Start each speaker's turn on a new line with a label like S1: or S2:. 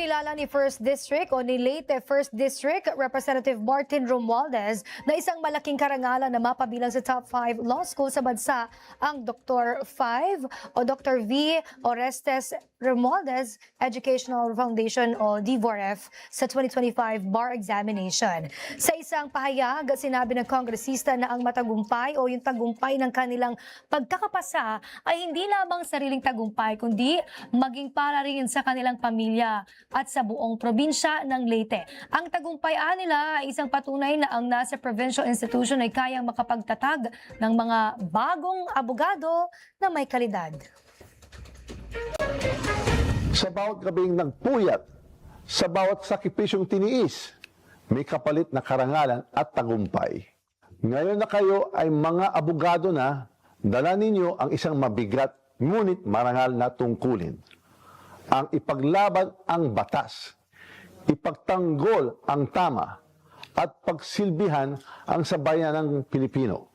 S1: Kinilala ni First District o ni Leyte First District Representative Martin Romualdez na isang malaking karangalan na mapabilang sa top 5 law school sa bansa ang Dr. 5 o Dr. V. Orestes Romualdez Educational Foundation o DVORF sa 2025 bar examination. Sa isang pahayag, sinabi ng kongresista na ang matagumpay o yung tagumpay ng kanilang pagkakapasa ay hindi lamang sariling tagumpay kundi maging para rin sa kanilang pamilya at sa buong probinsya ng Leyte. Ang tagumpay nila ay isang patunay na ang nasa provincial institution ay kayang makapagtatag ng mga bagong abogado na may kalidad.
S2: Sa bawat gabing nagpuyat, sa bawat sakripisyong tiniis, may kapalit na karangalan at tagumpay. Ngayon na kayo ay mga abogado na, dala ninyo ang isang mabigat ngunit marangal na tungkulin. Ang ipaglaban ang batas, ipagtanggol ang tama, at pagsilbihan ang sabayan ng Pilipino.